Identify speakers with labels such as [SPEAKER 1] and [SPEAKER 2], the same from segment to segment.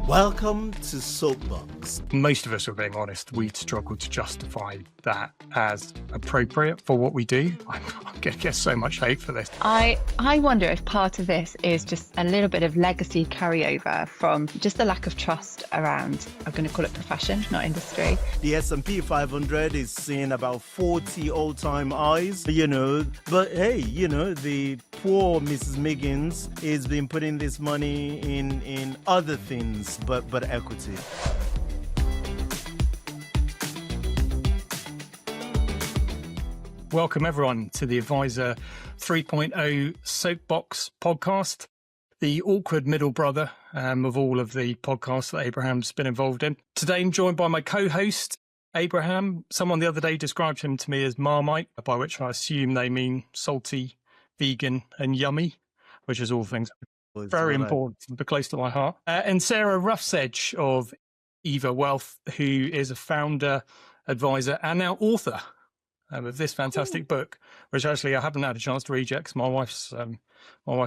[SPEAKER 1] Welcome to SoapBox.
[SPEAKER 2] Most of us, are being honest, we'd struggle to justify that as appropriate for what we do. I'm going to get so much hate for this.
[SPEAKER 3] I wonder if part of this is just a little bit of legacy carryover from just the lack of trust around, I'm going to call it profession, not industry.
[SPEAKER 1] The S&P 500 is seeing about 40 all-time highs, but hey, the poor Mrs. Miggins has been putting this money in other things, but equity.
[SPEAKER 2] Welcome everyone to the Advisor 3.0 SoapBox podcast, the awkward middle brother of all of the podcasts that Abraham's been involved in. Today I'm joined by my co-host, Abraham. Someone the other day described him to me as Marmite, by which I assume they mean salty, vegan and yummy, which is all things very important, but close to my heart. And Sarah Roughsedge of Eva Wealth, who is a founder, advisor, and now author of this fantastic book, which actually I haven't had a chance to read yet because my wife's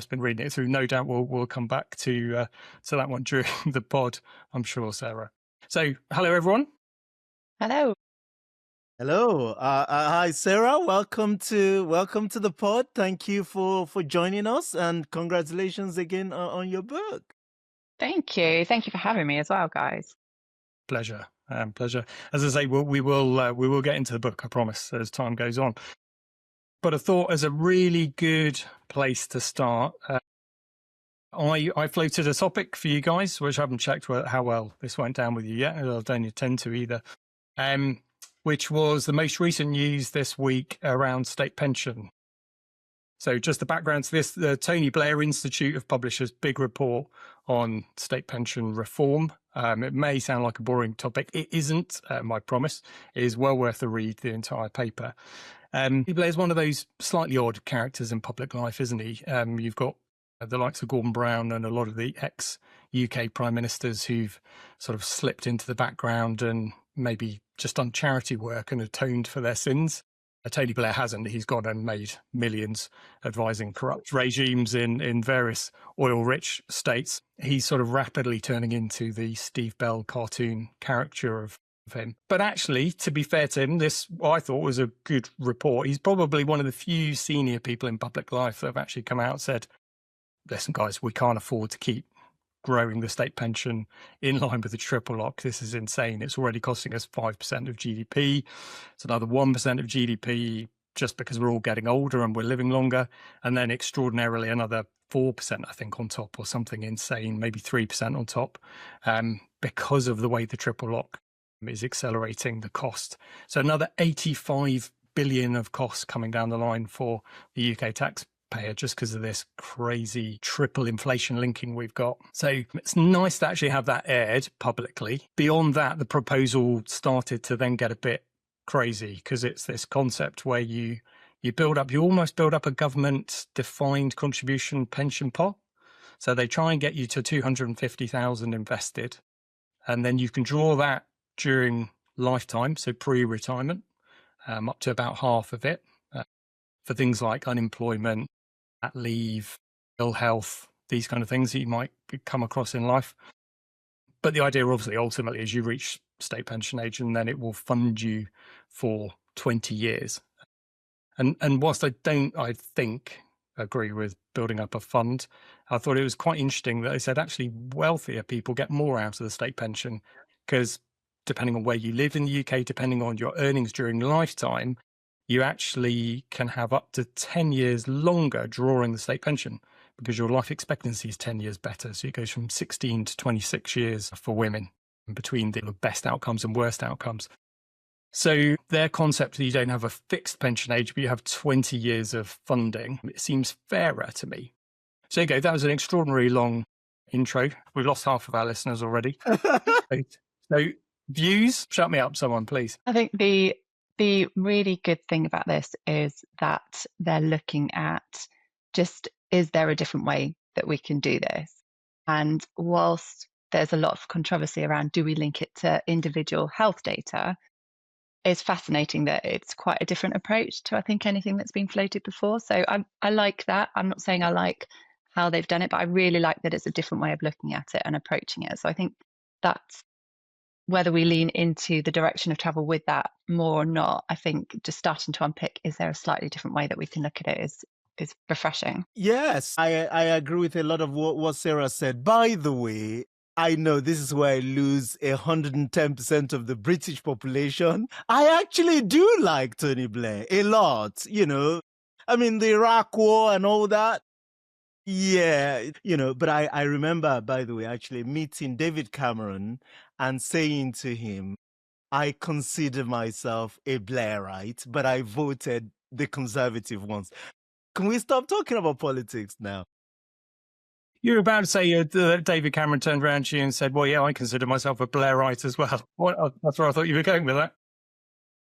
[SPEAKER 2] been reading it through. No doubt we'll come back to that one during the pod, I'm sure, Sarah. So, hello everyone.
[SPEAKER 3] Hello.
[SPEAKER 1] Hello. Hi, Sarah. Welcome to the pod. Thank you for joining us, and congratulations again on your book.
[SPEAKER 3] Thank you. Thank you for having me as well, guys.
[SPEAKER 2] Pleasure. Pleasure. As I say, we will get into the book, I promise, as time goes on. But I thought as a really good place to start, I floated a topic for you guys, which I haven't checked how well this went down with you yet. I don't intend to either. Which was the most recent news this week around state pension. So just the background to this, the Tony Blair Institute have published a big report on state pension reform. It may sound like a boring topic. It isn't, I promise. It is well worth a read, the entire paper. Tony Blair is one of those slightly odd characters in public life, isn't he? You've got the likes of Gordon Brown and a lot of the ex-UK prime ministers who've sort of slipped into the background and maybe just done charity work and atoned for their sins. Tony Blair hasn't. He's gone and made millions advising corrupt regimes in various oil-rich states. He's sort of rapidly turning into the Steve Bell cartoon caricature of him. But actually, to be fair to him, this, I thought, was a good report. He's probably one of the few senior people in public life that have actually come out and said, listen, guys, we can't afford to keep growing the state pension in line with the triple lock. This is insane. It's already costing us 5% of GDP. It's another 1% of GDP just because we're all getting older and we're living longer. And then extraordinarily another 4%, I think, on top, or something insane, maybe 3% on top, because of the way the triple lock is accelerating the cost. So another 85 billion of costs coming down the line for the UK taxpayer just because of this crazy triple inflation linking we've got. So it's nice to actually have that aired publicly. Beyond that, the proposal started to then get a bit crazy because it's this concept where you almost build up a government defined contribution pension pot. So they try and get you to 250,000 invested, and then you can draw that during lifetime, so pre-retirement, up to about half of it, for things like unemployment, leave, ill health, these kind of things that you might come across in life. But the idea, obviously, ultimately, is you reach state pension age and then it will fund you for 20 years. And whilst I think, agree with building up a fund, I thought it was quite interesting that they said actually wealthier people get more out of the state pension because depending on where you live in the UK, depending on your earnings during lifetime, you actually can have up to 10 years longer drawing the state pension because your life expectancy is 10 years better. So it goes from 16 to 26 years for women between the best outcomes and worst outcomes. So their concept that you don't have a fixed pension age, but you have 20 years of funding, it seems fairer to me. So there you go. That was an extraordinarily long intro. We've lost half of our listeners already. So views, shut me up, someone, please.
[SPEAKER 3] I think the really good thing about this is that they're looking at just, is there a different way that we can do this? And whilst there's a lot of controversy around, do we link it to individual health data? It's fascinating that it's quite a different approach to, I think, anything that's been floated before. So I like that. I'm not saying I like how they've done it, but I really like that it's a different way of looking at it and approaching it. So I think that's whether we lean into the direction of travel with that more or not. I think just starting to unpick, is there a slightly different way that we can look at it is refreshing.
[SPEAKER 1] Yes, I agree with a lot of what Sarah said. By the way, I know this is where I lose 110% of the British population. I actually do like Tony Blair a lot, I mean, the Iraq War and all that. Yeah, but I remember, by the way, actually meeting David Cameron and saying to him, I consider myself a Blairite, but I voted the Conservative ones. Can we stop talking about politics now?
[SPEAKER 2] You're about to say that David Cameron turned around to you and said, well, yeah, I consider myself a Blairite as well. That's where I thought you were going with that.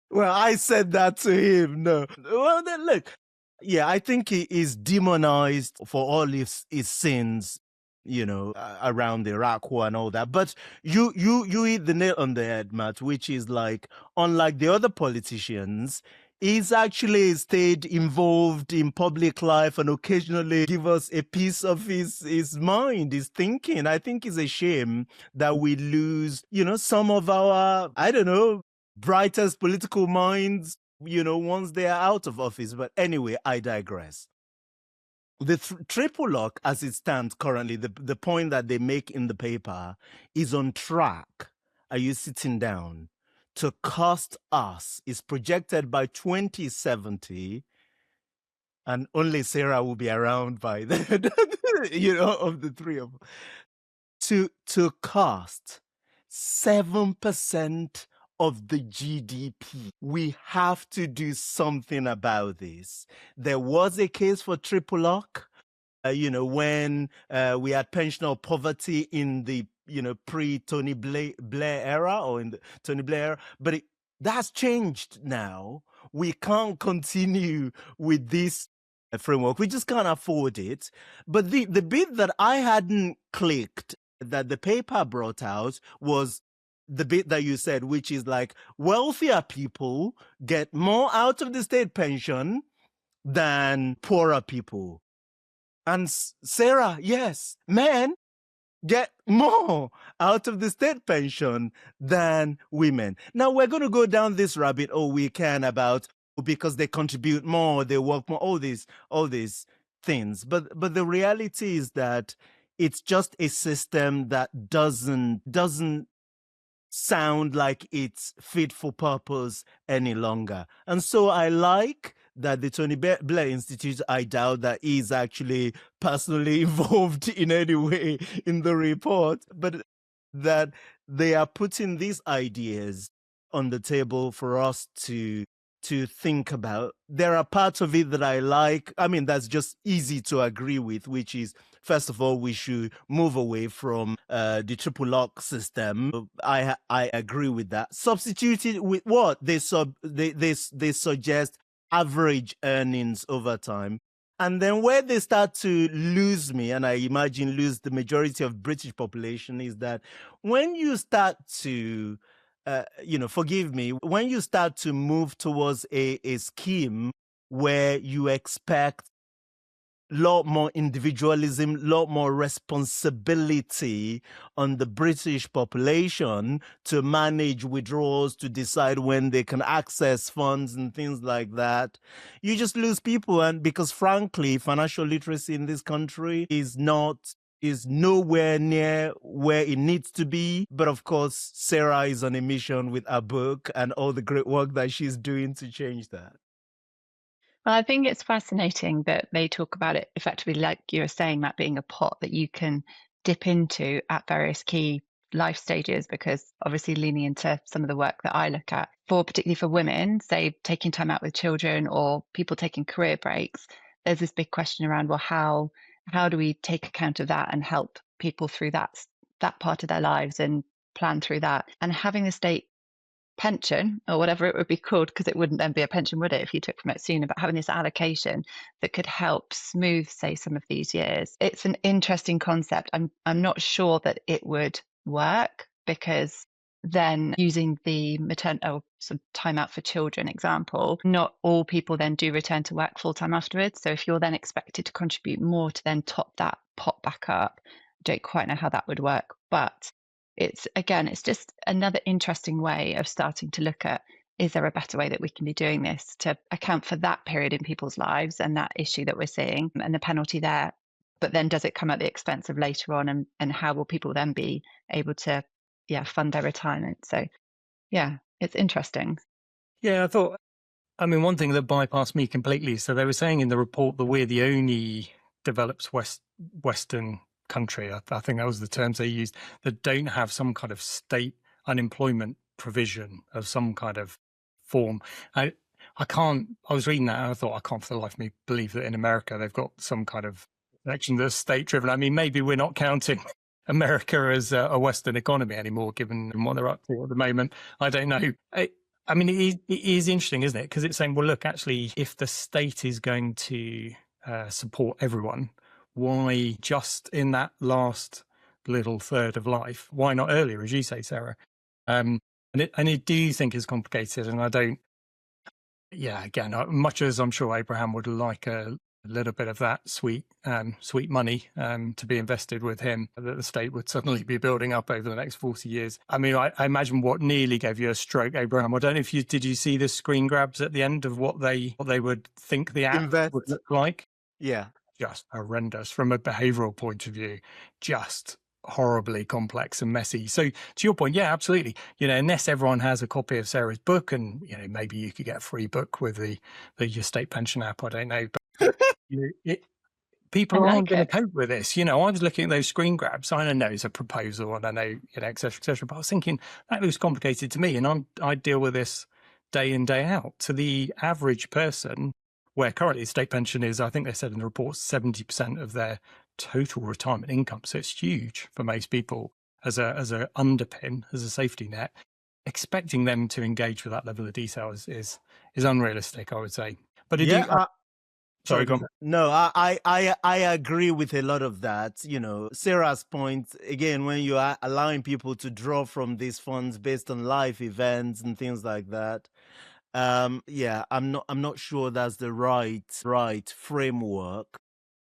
[SPEAKER 1] Well, I said that to him. No. Well, then look, yeah, I think he is demonized for all his sins, around the Iraq War and all that. But you hit the nail on the head, Matt, which is like, unlike the other politicians, he's actually stayed involved in public life and occasionally give us a piece of his mind, his thinking. I think it's a shame that we lose, some of our, I don't know, brightest political minds, once they are out of office. But anyway, I digress. The triple lock, as it stands currently, the point that they make in the paper is on track. Are you sitting down? To cost us, is projected by 2070, and only Sarah will be around by then, of the three of them, to cost 7% of the GDP. We have to do something about this. There was a case for triple lock, when we had pensional poverty in the pre-Tony Blair era, or in the Tony Blair era, but that's changed now. We can't continue with this framework. We just can't afford it. But the bit that I hadn't clicked that the paper brought out was the bit that you said, which is like, wealthier people get more out of the state pension than poorer people. And Sarah, yes, men get more out of the state pension than women. Now, we're going to go down this rabbit hole we can about because they contribute more, they work more, all these things. But the reality is that it's just a system that doesn't sound like it's fit for purpose any longer. And so I like that the Tony Blair Institute, I doubt that is actually personally involved in any way in the report, but that they are putting these ideas on the table for us to think about. There are parts of it that I like. I mean, that's just easy to agree with, which is, first of all, we should move away from the triple lock system. I agree with that. Substitute it with what? They suggest average earnings over time. And then where they start to lose me, and I imagine lose the majority of British population, is that when you start to forgive me, when you start to move towards a scheme where you expect a lot more individualism, a lot more responsibility on the British population to manage withdrawals, to decide when they can access funds and things like that, you just lose people. And because frankly, financial literacy in this country is nowhere near where it needs to be. But of course, Sarah is on a mission with her book and all the great work that she's doing to change that.
[SPEAKER 3] Well, I think it's fascinating that they talk about it effectively, like you were saying, Matt, being a pot that you can dip into at various key life stages, because obviously leaning into some of the work that I look at, particularly for women, say taking time out with children or people taking career breaks, there's this big question around, well, how do we take account of that and help people through that part of their lives and plan through that? And having the state pension, or whatever it would be called, because it wouldn't then be a pension, would it, if you took from it sooner, but having this allocation that could help smooth, say, some of these years. It's an interesting concept. I'm not sure that it would work, because then using the some time out for children example, not all people then do return to work full time afterwards. So if you're then expected to contribute more to then top that pot back up, I don't quite know how that would work. But it's just another interesting way of starting to look at, is there a better way that we can be doing this to account for that period in people's lives and that issue that we're seeing and the penalty there? But then does it come at the expense of later on, and how will people then be able to fund their retirement? So it's interesting.
[SPEAKER 2] Yeah, one thing that bypassed me completely. So they were saying in the report that we're the only developed Western country, I think that was the terms they used, that don't have some kind of state unemployment provision of some kind of form. I was reading that and I thought, I can't for the life of me believe that in America they've got some kind of action that's state driven. I mean, maybe we're not counting America as a Western economy anymore, given what they're up to at the moment. I don't know. It is interesting, isn't it? Because it's saying, well, look, actually, if the state is going to support everyone, why just in that last little third of life? Why not earlier, as you say, Sarah? And I do think it's complicated, and I don't. Yeah, again, much as I'm sure Abraham would like a little bit of that sweet money to be invested with him, that the state would suddenly be building up over the next 40 years. I mean, I imagine what nearly gave you a stroke, Abraham. I don't know if did you see the screen grabs at the end of what they would think the app would look like?
[SPEAKER 1] Yeah.
[SPEAKER 2] Just horrendous from a behavioral point of view, just horribly complex and messy. So to your point, yeah, absolutely. Unless everyone has a copy of Sarah's book, and maybe you could get a free book with your state pension app. I don't know, but people aren't going to cope with this. I was looking at those screen grabs. I know it's a proposal, and I know et cetera, et cetera. But I was thinking that looks complicated to me, and I deal with this day in, day out. To the average person, where currently state pension is, I think they said in the report, 70% of their total retirement income. So it's huge for most people as a underpin, as a safety net. Expecting them to engage with that level of detail is unrealistic, I would say. But sorry, go on.
[SPEAKER 1] No, I agree with a lot of that. Sarah's point, again, when you are allowing people to draw from these funds based on life events and things like that. I'm not sure that's the right framework.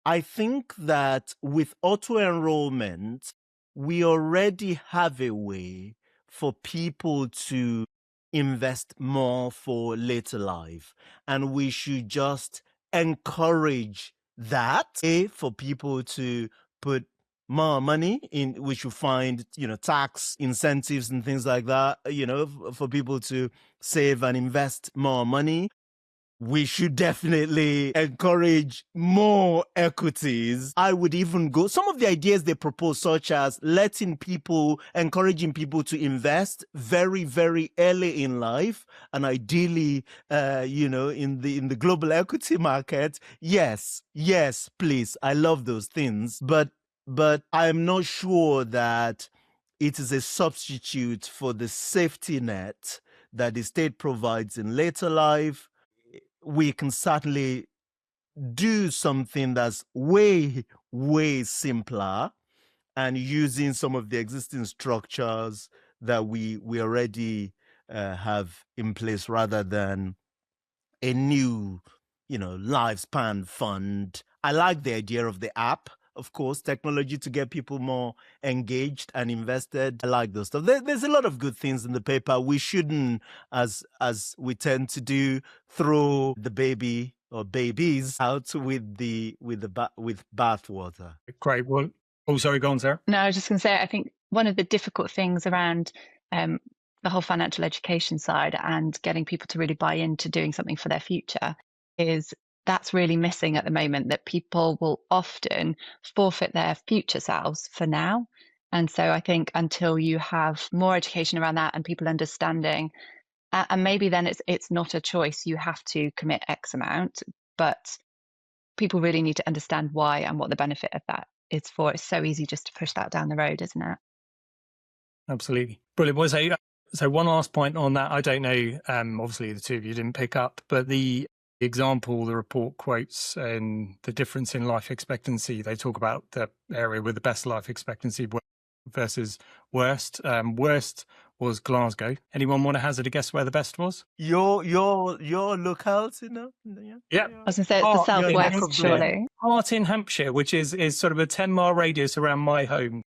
[SPEAKER 1] I think that with auto-enrollment, we already have a way for people to invest more for later life. And we should just encourage that, for people to put more money in. We should find, tax incentives and things like that, for people to save and invest more money. We should definitely encourage more equities. I would even go some of the ideas they propose, such as encouraging people to invest very, very early in life, and ideally, in the global equity market. Yes, please. I love those things, but I'm not sure that it is a substitute for the safety net that the state provides in later life. We can certainly do something that's way, way simpler, and using some of the existing structures that we already have in place, rather than a new, lifespan fund. I like the idea of the app. Of course, technology to get people more engaged and invested. I like those stuff. There's a lot of good things in the paper. We shouldn't, as we tend to do, throw the baby or babies out with bathwater.
[SPEAKER 2] Great. Well, sorry, go on, Sarah.
[SPEAKER 3] No, I was just going to say, I think one of the difficult things around the whole financial education side and getting people to really buy into doing something for their future is that's really missing at the moment, that people will often forfeit their future selves for now. And so I think until you have more education around that and people understanding, and maybe then it's not a choice, you have to commit X amount, but people really need to understand why and what the benefit of that is for. It's so easy just to push that down the road, isn't it?
[SPEAKER 2] Absolutely. Brilliant. Well, so one last point on that. I don't know, obviously the two of you didn't pick up, but the example the report quotes and the difference in life expectancy, they talk about the area with the best life expectancy versus worst. Worst was Glasgow. Anyone want to hazard a guess where the best was?
[SPEAKER 1] Your locales,
[SPEAKER 2] Yeah.
[SPEAKER 3] I was going to say it's the southwest, surely.
[SPEAKER 2] Hart in Hampshire, which is sort of a 10-mile radius around my home.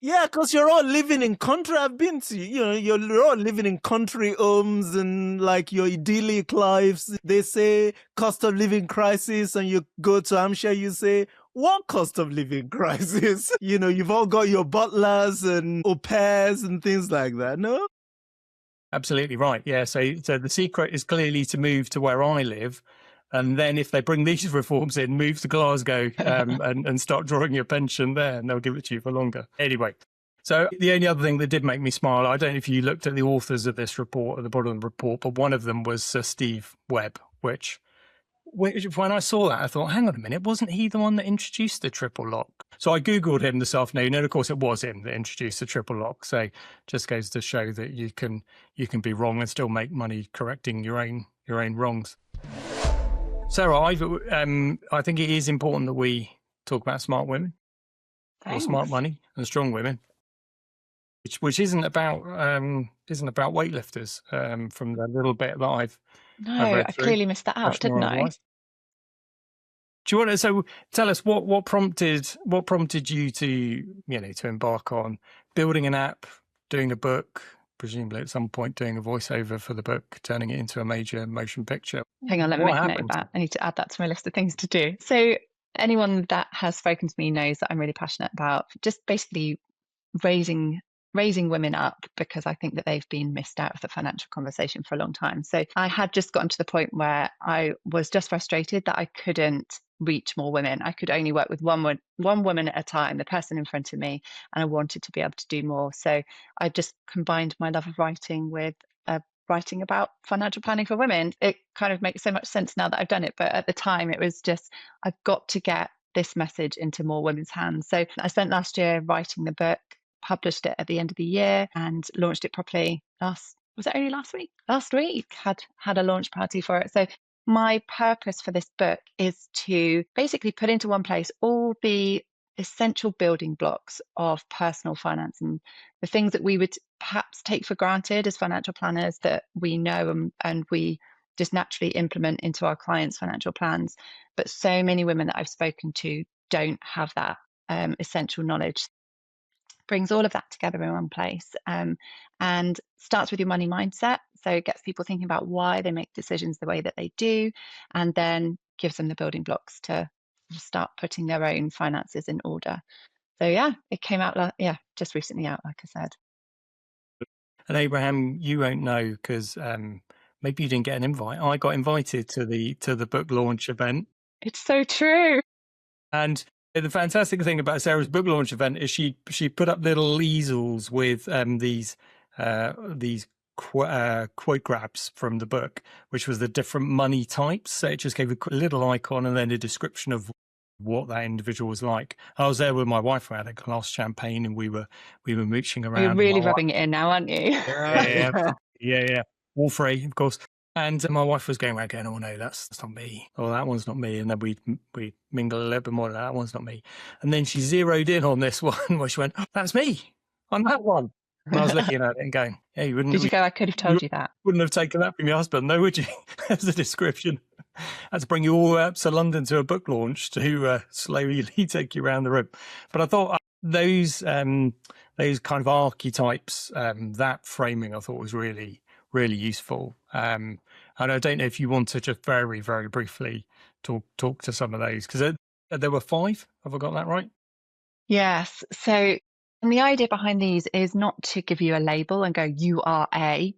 [SPEAKER 1] Yeah, because you're all living in country. I've been to, you're all living in country homes and like your idyllic lives. They say cost of living crisis, and you go to Hampshire, you say, what cost of living crisis? You've all got your butlers and au pairs and things like that, no?
[SPEAKER 2] Absolutely right. Yeah. So the secret is clearly to move to where I live. And then if they bring these reforms in, move to Glasgow and start drawing your pension there, and they'll give it to you for longer. Anyway, so the only other thing that did make me smile, I don't know if you looked at the authors of this report at the bottom of the report, but one of them was Sir Steve Webb, which when I saw that, I thought, hang on a minute, wasn't he the one that introduced the triple lock? So I Googled him this afternoon, and of course it was him that introduced the triple lock. So just goes to show that you can be wrong and still make money correcting your own wrongs. Sarah, I think it is important that we talk about smart women.
[SPEAKER 3] Thanks.
[SPEAKER 2] Or smart money and strong women, which isn't about weightlifters. From the little bit that I've read
[SPEAKER 3] I
[SPEAKER 2] through.
[SPEAKER 3] clearly missed that out, didn't I?
[SPEAKER 2] Do you want to? So tell us what prompted you to embark on building an app, doing a book, presumably at some point doing a voiceover for the book, turning it into a major motion picture.
[SPEAKER 3] Hang on, let me make a note of that. I need to add that to my list of things to do. So anyone that has spoken to me knows that I'm really passionate about just basically raising women up, because I think that they've been missed out of the financial conversation for a long time. So I had just gotten to the point where I was just frustrated that I couldn't reach more women. I could only work with one woman at a time, the person in front of me, and I wanted to be able to do more. So I just combined my love of writing with writing about financial planning for women. It kind of makes so much sense now that I've done it, but at the time it was just, I've got to get this message into more women's hands. So I spent last year writing the book, published it at the end of the year, and launched it properly last week? Last week had a launch party for it. So my purpose for this book is to basically put into one place all the essential building blocks of personal finance and the things that we would perhaps take for granted as financial planners that we know and we just naturally implement into our clients' financial plans. But so many women that I've spoken to don't have that essential knowledge. Brings all of that together in one place, and starts with your money mindset. So it gets people thinking about why they make decisions the way that they do, and then gives them the building blocks to start putting their own finances in order. So yeah, it came out just recently out, like I said.
[SPEAKER 2] And Abraham, you won't know because maybe you didn't get an invite. I got invited to the book launch event.
[SPEAKER 3] It's so true.
[SPEAKER 2] And the fantastic thing about Sarah's book launch event is she put up little easels with these quote grabs from the book, which was the different money types. So it just gave a little icon and then a description of what that individual was like. I was there with my wife. We had a glass champagne and we were mooching around.
[SPEAKER 3] You're really rubbing it in now, aren't you?
[SPEAKER 2] Yeah. All free, of course. And my wife was going around going, oh no, that's not me. Oh, that one's not me. And then we mingle a little bit more. That one's not me. And then she zeroed in on this one where she went, oh, that's me. I'm that one. And I was looking at it and going, yeah, you wouldn't.
[SPEAKER 3] Did you go, I could have told you that.
[SPEAKER 2] Wouldn't have taken that from your husband, though, would you? As a description. I had to bring you all up to London to a book launch to slowly take you around the room. But I thought those kind of archetypes, that framing, I thought was really, really useful. And I don't know if you want to just very, very briefly talk to some of those, because there were 5. Have I got that right?
[SPEAKER 3] Yes. So, and the idea behind these is not to give you a label and go, you are a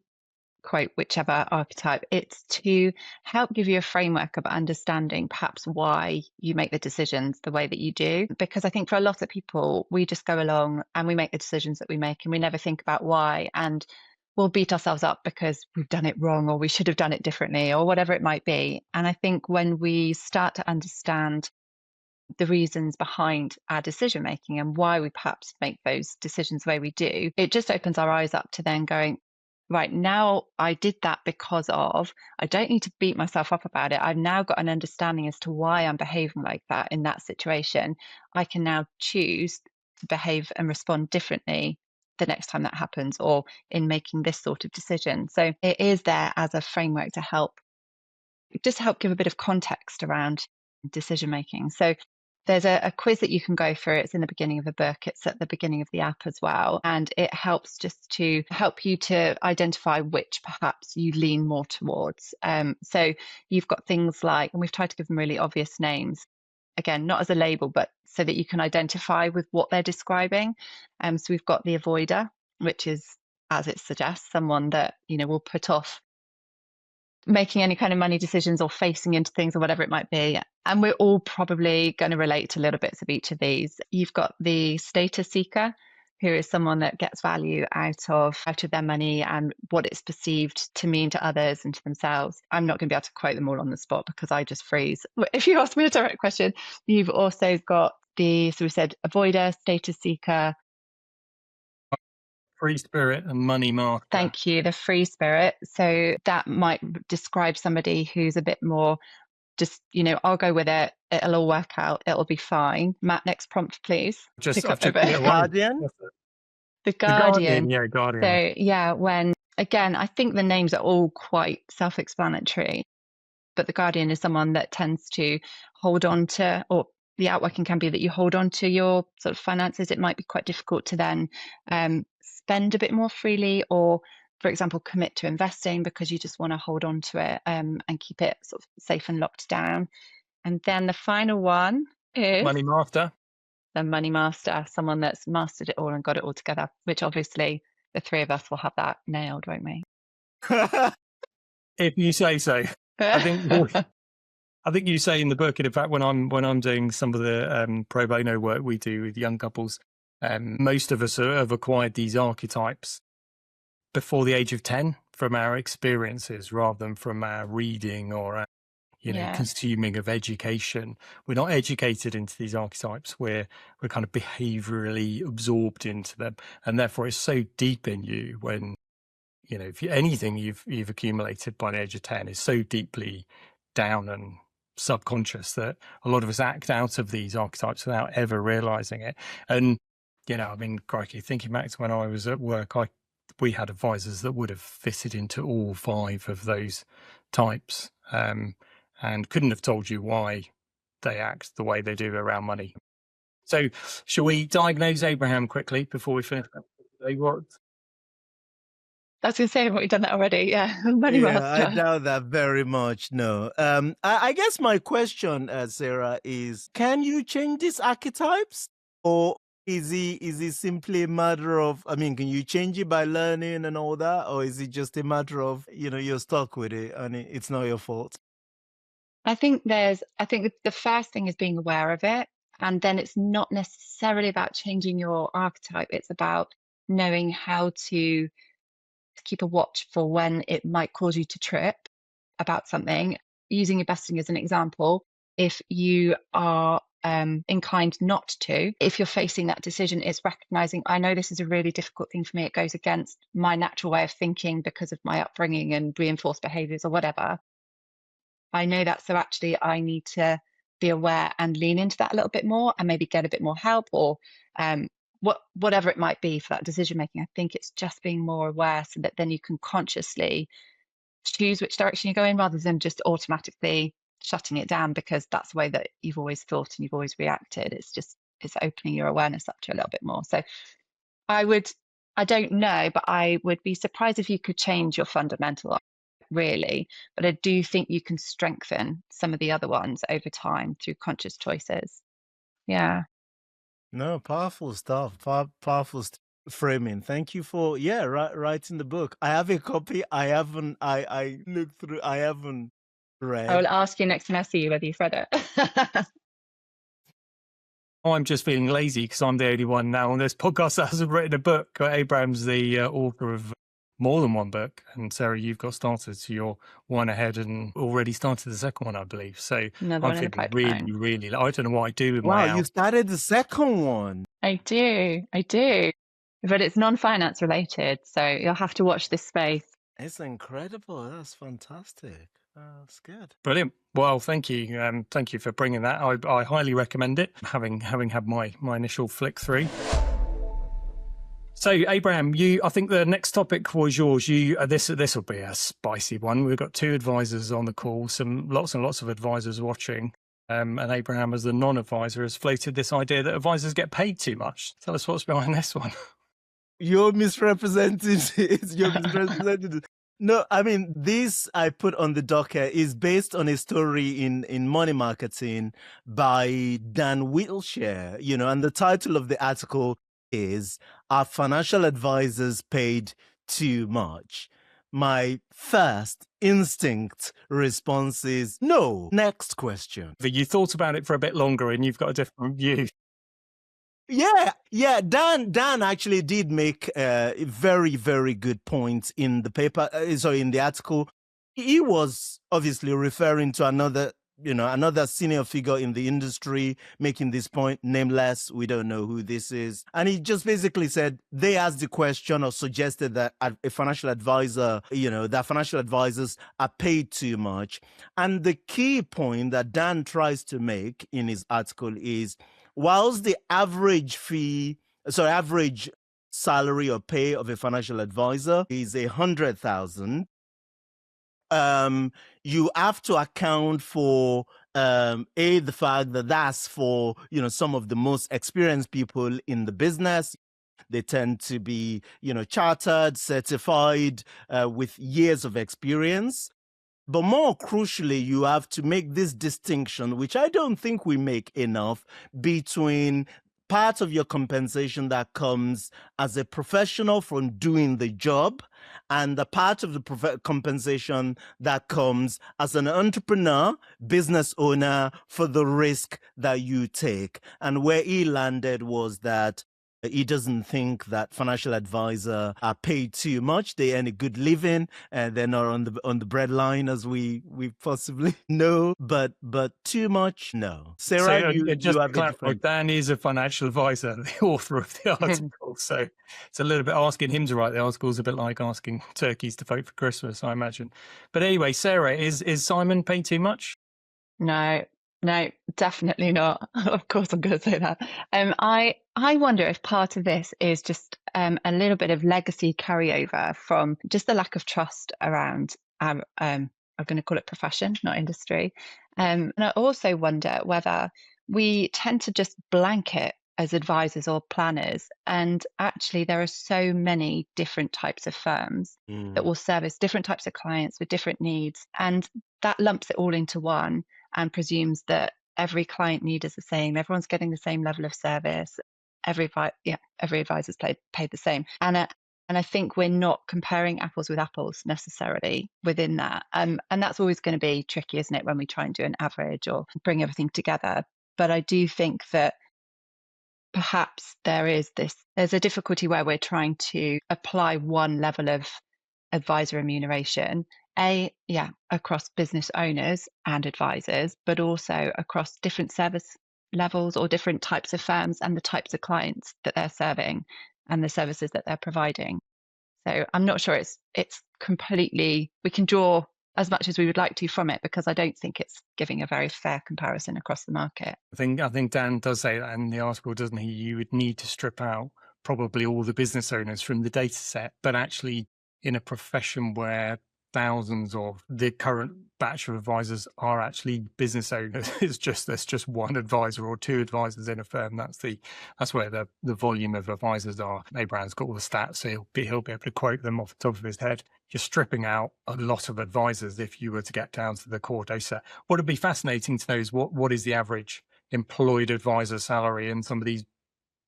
[SPEAKER 3] quote, whichever archetype. It's to help give you a framework of understanding perhaps why you make the decisions the way that you do. Because I think for a lot of people, we just go along and we make the decisions that we make and we never think about why. And we'll beat ourselves up because we've done it wrong or we should have done it differently or whatever it might be. And I think when we start to understand the reasons behind our decision making and why we perhaps make those decisions the way we do, it just opens our eyes up to then going, right, now I did that because of, I don't need to beat myself up about it. I've now got an understanding as to why I'm behaving like that in that situation. I can now choose to behave and respond differently the next time that happens or in making this sort of decision. So it is there as a framework to help give a bit of context around decision making. So There's a quiz that you can go through. It's in the beginning of the book. It's at the beginning of the app as well. And it helps just to help you to identify which perhaps you lean more towards. So you've got things like, and we've tried to give them really obvious names, again, not as a label, but so that you can identify with what they're describing. So we've got the avoider, which is, as it suggests, someone that, will put off making any kind of money decisions or facing into things or whatever it might be. And we're all probably going to relate to little bits of each of these. You've got the status seeker, who is someone that gets value out of their money and what it's perceived to mean to others and to themselves. I'm not going to be able to quote them all on the spot because I just freeze. If you ask me a direct question, you've also got so we said avoider, status seeker,
[SPEAKER 2] free spirit and money master.
[SPEAKER 3] Thank you, the free spirit. So that might describe somebody who's a bit more just, I'll go with it. It'll all work out. It'll be fine. Matt, next prompt, please.
[SPEAKER 1] Guardian?
[SPEAKER 3] The Guardian.
[SPEAKER 2] Yeah, Guardian.
[SPEAKER 3] So yeah, again, I think the names are all quite self-explanatory, but the Guardian is someone that tends to hold on to, or the outworking can be that you hold on to your sort of finances. It might be quite difficult to then spend a bit more freely, or, for example, commit to investing because you just want to hold on to it and keep it sort of safe and locked down. And then the final one is
[SPEAKER 2] money master.
[SPEAKER 3] The money master, someone that's mastered it all and got it all together, which obviously the three of us will have that nailed, won't we?
[SPEAKER 2] If you say so. I think you say in the book, and in fact, when I'm doing some of the pro bono work we do with young couples, most of us have acquired these archetypes before the age of 10 from our experiences rather than from our reading or our, consuming of education. We're not educated into these archetypes. We're kind of behaviorally absorbed into them, and therefore it's so deep in you when if anything you've accumulated by the age of 10 is so deeply down and subconscious that a lot of us act out of these archetypes without ever realizing it. And crikey, thinking back to when I was at work, we had advisors that would have fitted into all 5 of those types, and couldn't have told you why they act the way they do around money. So shall we diagnose Abraham quickly before we finish? What?
[SPEAKER 3] I was going to say, have we done that already? Yeah, money master.
[SPEAKER 1] I doubt that very much, no. I guess my question, Sarah, is, can you change these archetypes? Or is it simply a matter of, can you change it by learning and all that? Or is it just a matter of, you're stuck with it and it's not your fault?
[SPEAKER 3] I think the first thing is being aware of it. And then it's not necessarily about changing your archetype. It's about knowing how to keep a watch for when it might cause you to trip about something. Using investing as an example, if you are inclined not to, if you're facing that decision, it's recognizing, I know this is a really difficult thing for me. It goes against my natural way of thinking because of my upbringing and reinforced behaviors or whatever. I know that, so actually I need to be aware and lean into that a little bit more and maybe get a bit more help, or whatever it might be for that decision making. I think it's just being more aware so that then you can consciously choose which direction you go in rather than just automatically shutting it down because that's the way that you've always thought and you've always reacted. It's opening your awareness up to a little bit more. So I don't know, but I would be surprised if you could change your fundamental, really. But I do think you can strengthen some of the other ones over time through conscious choices. Yeah.
[SPEAKER 1] No, powerful stuff. Powerful framing. Thank you for writing the book. I have a copy. I haven't. I looked through. I haven't read.
[SPEAKER 3] I will ask you next time I see you whether you've read it.
[SPEAKER 2] I'm just feeling lazy because I'm the only one now on this podcast that hasn't written a book. Abraham's the author of more than one book, and Sarah, you've got started, so you're one ahead and already started the second one, I believe. So I'm feeling really, I don't know what I do with my
[SPEAKER 1] you started the second one.
[SPEAKER 3] I do, but it's non-finance related, so you'll have to watch this space.
[SPEAKER 1] It's incredible. That's fantastic. That's good.
[SPEAKER 2] Brilliant. Well, thank you. Thank you for bringing that. I highly recommend it, having had my initial flick through. So, Abraham, I think the next topic was yours. This will be a spicy one. We've got 2 advisors on the call, lots and lots of advisors watching. and Abraham, as the non-advisor, has floated this idea that advisors get paid too much. Tell us what's behind this one.
[SPEAKER 1] You're misrepresenting it. You're misrepresenting it. No, I mean, this I put on the docket is based on a story in Money Marketing by Dan Wilshire, and the title of the article is "Are Financial Advisors Paid Too Much?" My first instinct response is no. Next question.
[SPEAKER 2] You thought about it for a bit longer and you've got a different view.
[SPEAKER 1] Yeah. Dan actually did make very, very good points in the paper. In the article. He was obviously referring to another senior figure in the industry making this point, nameless. We don't know who this is. And he just basically said they asked the question or suggested that a financial advisor, that financial advisors are paid too much. And the key point that Dan tries to make in his article is, whilst the average salary or pay of a financial advisor is 100,000, you have to account for the fact that that's for some of the most experienced people in the business. They tend to be chartered, certified, with years of experience. But more crucially, you have to make this distinction, which I don't think we make enough, between part of your compensation that comes as a professional from doing the job and the part of the compensation that comes as an entrepreneur, business owner, for the risk that you take. And where he landed was that he doesn't think that financial advisors are paid too much. They earn a good living, and they're not on the breadline as we possibly know. But too much, no. Sarah, you have a different.
[SPEAKER 2] Dan is a financial advisor, the author of the article. So it's a little bit asking him to write the article is a bit like asking turkeys to vote for Christmas, I imagine. But anyway, Sarah, is Simon paid too much?
[SPEAKER 3] No, definitely not. Of course, I'm going to say that. I wonder if part of this is just a little bit of legacy carryover from just the lack of trust around I'm going to call it profession, not industry. And I also wonder whether we tend to just blanket as advisors or planners, and actually there are so many different types of firms that will service different types of clients with different needs, and that lumps it all into one and presumes that every client need is the same, everyone's getting the same level of service, every advisor's paid the same. And I think we're not comparing apples with apples necessarily within that. And that's always going to be tricky, isn't it, when we try and do an average or bring everything together. But I do think that perhaps there's a difficulty where we're trying to apply one level of advisor remuneration, across business owners and advisors, but also across different service levels or different types of firms and the types of clients that they're serving and the services that they're providing. So I'm not sure it's completely, we can draw as much as we would like to from it, because I don't think it's giving a very fair comparison across the market.
[SPEAKER 2] I think Dan does say that in the article, doesn't he? You would need to strip out probably all the business owners from the data set, but actually in a profession where thousands of the current batch of advisors are actually business owners, there's just one advisor or two advisors in a firm. That's where the volume of advisors are. Abraham's got all the stats, so he'll be able to quote them off the top of his head. You're stripping out a lot of advisors if you were to get down to the core data. What would be fascinating to know is what is the average employed advisor salary in some of these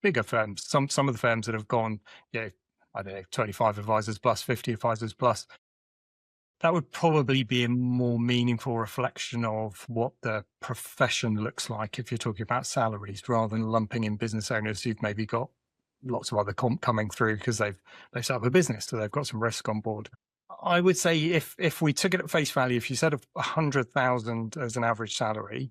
[SPEAKER 2] bigger firms, some of the firms that have gone, I don't know, 25 advisors plus, 50 advisors plus. That would probably be a more meaningful reflection of what the profession looks like if you're talking about salaries, rather than lumping in business owners who've maybe got lots of other comp coming through because they've set up a business, so they've got some risk on board. I would say if we took it at face value, if you said 100,000 as an average salary,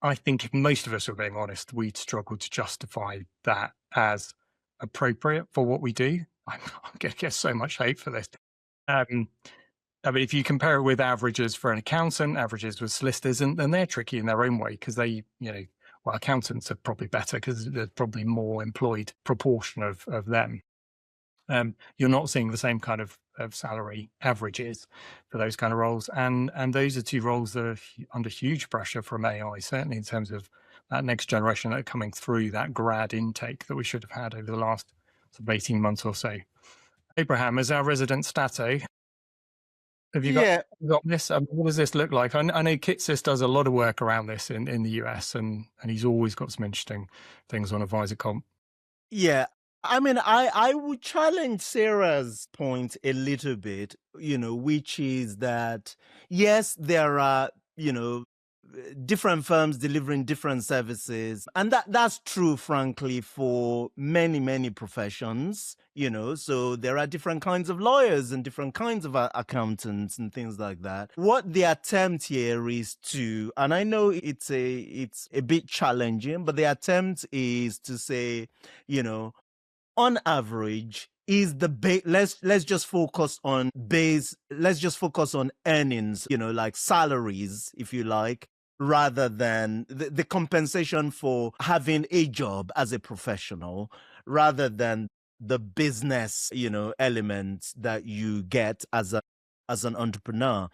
[SPEAKER 2] I think if most of us were being honest, we'd struggle to justify that as appropriate for what we do. I'm going to get so much hate for this. I mean, if you compare it with averages for an accountant, averages with solicitors, and they're tricky in their own way because they, accountants are probably better because there's probably more employed proportion of them. You're not seeing the same kind of salary averages for those kind of roles, and those are two roles that are under huge pressure from AI, certainly in terms of that next generation that are coming through, that grad intake that we should have had over the last sort of 18 months or so. Abraham, as our resident stato, have you
[SPEAKER 1] Yeah,
[SPEAKER 2] got this? What does this look like? I know Kitsis does a lot of work around this in the US, and he's always got some interesting things on advisor comp.
[SPEAKER 1] yeah. I mean, I would challenge Sarah's point a little bit, which is that, yes, there are, different firms delivering different services. And that's true, frankly, for many professions, so there are different kinds of lawyers and different kinds of accountants and things like that. What the attempt here is to, and I know it's a bit challenging, but the attempt is to say, on average, is the let's just focus on earnings, like salaries, if you like, rather than the compensation for having a job as a professional, rather than the business, elements that you get as an entrepreneur.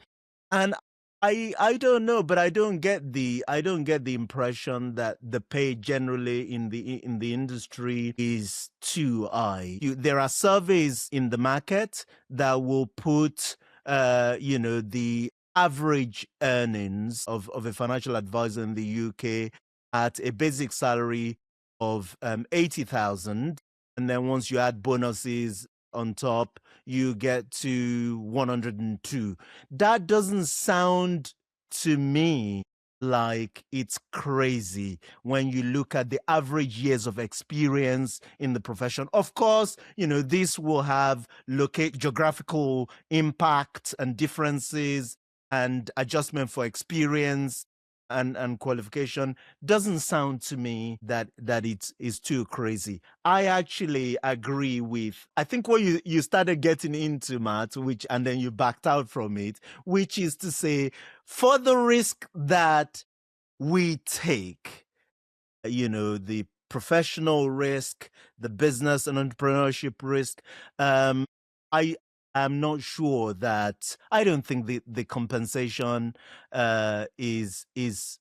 [SPEAKER 1] And I don't know, but I don't get the impression that the pay generally in the industry is too high. There are surveys in the market that will put the average earnings of a financial advisor in the UK at a basic salary of 80,000, and then once you add bonuses on top, you get to 102. That doesn't sound to me like it's crazy when you look at the average years of experience in the profession. Of course, this will have geographical impact and differences and adjustment for experience and qualification. Doesn't sound to me that it is too crazy. I actually agree with, I think what you started getting into, Matt, and then you backed out from it, which is to say, for the risk that we take, the professional risk, the business and entrepreneurship risk, I am not sure that, I don't think the compensation is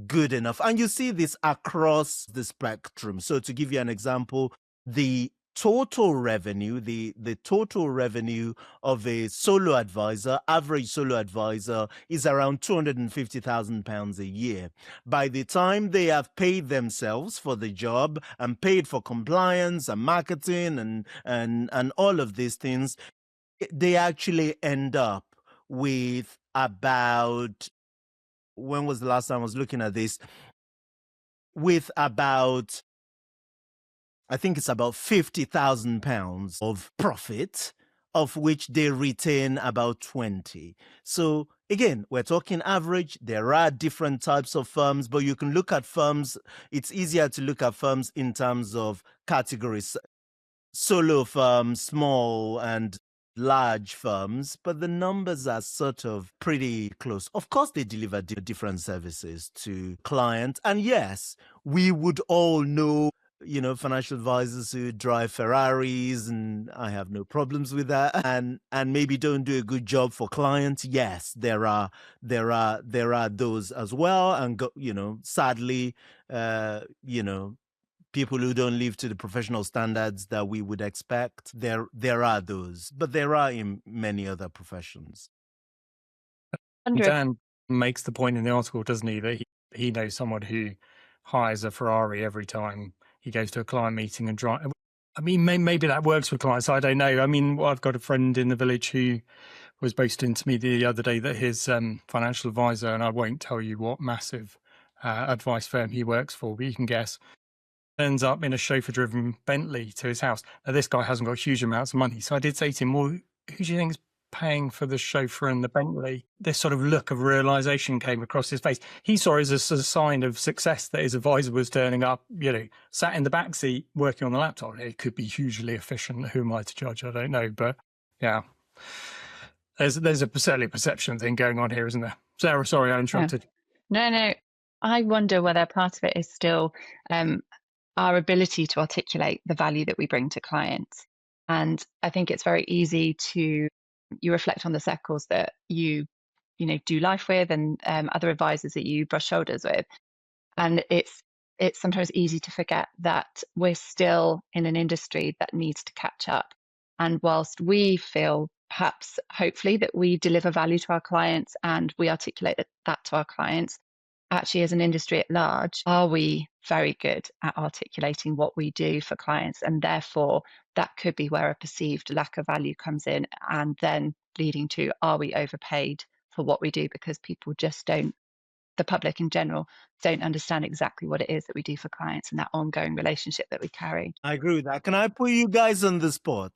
[SPEAKER 1] good enough. And you see this across the spectrum. So to give you an example, the total revenue, the total revenue of a solo advisor, average solo advisor, is around £250,000 a year. By the time they have paid themselves for the job and paid for compliance and marketing and all of these things, they actually end up with about, when was the last time I was looking at this? With about, I think it's about £50,000 of profit, of which they retain about 20. So again, we're talking average. There are different types of firms, but you can look at firms. It's easier to look at firms in terms of categories. Solo firms, small and large firms, but the numbers are sort of pretty close. Of course, they deliver different services to clients. And yes, we would all know, financial advisors who drive Ferraris, and I have no problems with that, and maybe don't do a good job for clients. Yes, there are those as well. And sadly, people who don't live to the professional standards that we would expect. There are those, but there are in many other professions.
[SPEAKER 2] Dan makes the point in the article, doesn't he, that he knows someone who hires a Ferrari every time he goes to a client meeting and drive. I mean, maybe that works for clients. I don't know. I mean, I've got a friend in the village who was boasting to me the other day that his financial advisor, and I won't tell you what massive advice firm he works for, but you can guess, ends up in a chauffeur-driven Bentley to his house. Now, this guy hasn't got huge amounts of money. So I did say to him, well, who do you think is paying for the chauffeur and the Bentley? This sort of look of realization came across his face. He saw it as a sign of success that his advisor was turning up, sat in the back seat working on the laptop. It could be hugely efficient. Who am I to judge? I don't know. But yeah, there's certainly a perception thing going on here, isn't there? Sarah, sorry, I interrupted.
[SPEAKER 3] Yeah. No. I wonder whether part of it is still our ability to articulate the value that we bring to clients. And I think it's very easy to, you reflect on the circles that you do life with, and other advisors that you brush shoulders with. And it's sometimes easy to forget that we're still in an industry that needs to catch up. And whilst we feel, perhaps hopefully, that we deliver value to our clients and we articulate that to our clients, actually as an industry at large, are we very good at articulating what we do for clients? And therefore that could be where a perceived lack of value comes in, and then leading to, are we overpaid for what we do? Because people just don't, the public in general, don't understand exactly what it is that we do for clients and that ongoing relationship that we carry.
[SPEAKER 1] I agree with that. Can I put you guys on the spot?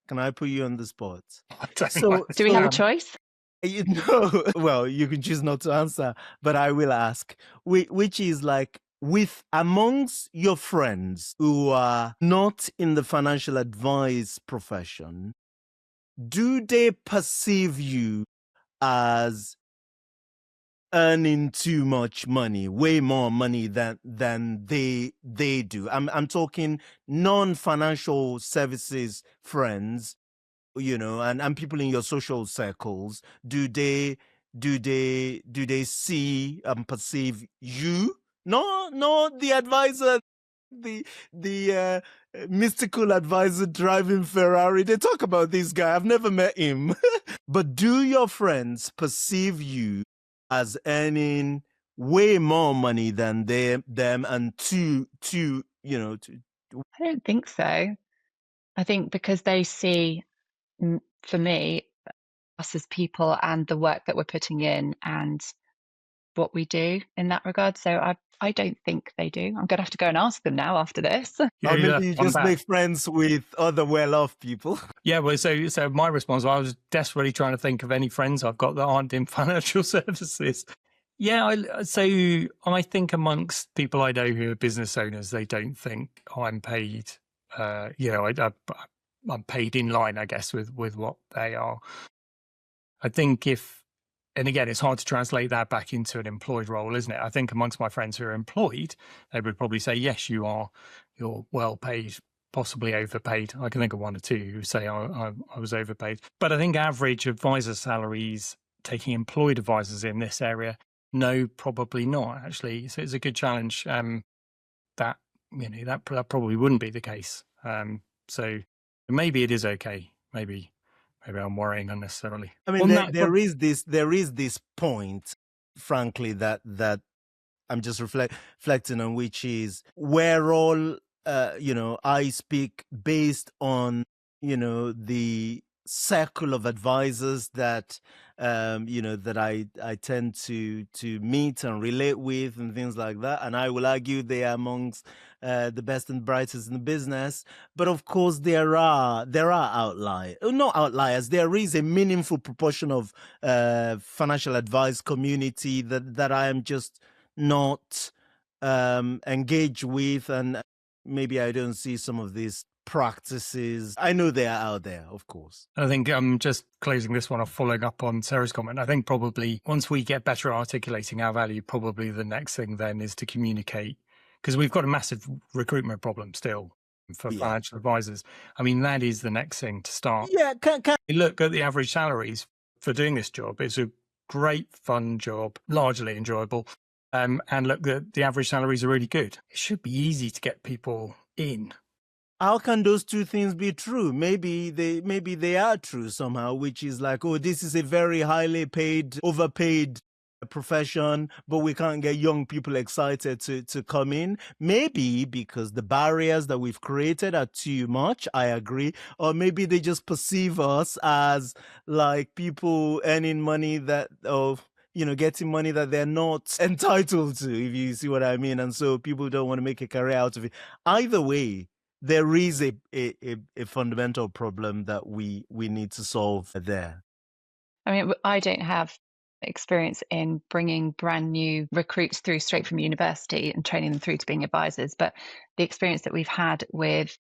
[SPEAKER 1] Can I put you on the spot?
[SPEAKER 2] I don't
[SPEAKER 1] So,
[SPEAKER 3] Do we have a
[SPEAKER 1] so
[SPEAKER 3] choice?
[SPEAKER 1] you know, well, you can choose not to answer, but I will ask, which is like, with amongst your friends who are not in the financial advice profession, do they perceive you as earning too much money, way more money than they do? I'm talking non-financial services friends, you know, and people in your social circles. Do they see and perceive you, no the advisor, the mystical advisor driving Ferrari? They talk about this guy, I've never met him. But do your friends perceive you as earning way more money than them, and to you know, to
[SPEAKER 3] I don't think so. I think because they see, for me, us as people and the work that we're putting in and what we do in that regard. So I don't think they do. I'm going to have to go and ask them now after this.
[SPEAKER 1] or maybe you just make friends with other well-off people.
[SPEAKER 2] Yeah, well, so my response, I was desperately trying to think of any friends I've got that aren't in financial services. Yeah, so I think amongst people I know who are business owners, they don't think I'm paid. I'm paid in line, I guess, with what they are. I think and again, it's hard to translate that back into an employed role, isn't it? I think amongst my friends who are employed, they would probably say, yes, you're well paid, possibly overpaid. I can think of one or two who say I was overpaid. But I think average advisor salaries, taking employed advisors in this area, no, probably not, actually. So it's a good challenge. That probably wouldn't be the case. So maybe it is okay. Maybe I'm worrying unnecessarily.
[SPEAKER 1] I mean, there is this point, frankly, that I'm just reflecting on, which is we're all, I speak based on, the circle of advisors that, that I tend to meet and relate with and things like that. And I will argue they are amongst the best and brightest in the business. But of course, there are outliers. Not outliers. There is a meaningful proportion of financial advice community that I am just not engaged with, and maybe I don't see some of these practices. I know they are out there, of course.
[SPEAKER 2] I think just closing this one off, following up on Sarah's comment, I think probably once we get better at articulating our value, probably the next thing then is to communicate, because we've got a massive recruitment problem still for financial advisors. I mean, that is the next thing to start.
[SPEAKER 1] Yeah, can
[SPEAKER 2] look at the average salaries for doing this job. It's a great, fun job, largely enjoyable. And look, the average salaries are really good. It should be easy to get people in.
[SPEAKER 1] How can those two things be true? Maybe they are true somehow, which is like, oh, this is a very highly paid, overpaid profession, but we can't get young people excited to come in. Maybe because the barriers that we've created are too much. I agree. Or maybe they just perceive us as like people earning money getting money that they're not entitled to, if you see what I mean. And so people don't want to make a career out of it. Either way, there is a fundamental problem that we need to solve there.
[SPEAKER 3] I mean, I don't have experience in bringing brand new recruits through straight from university and training them through to being advisors, but the experience that we've had with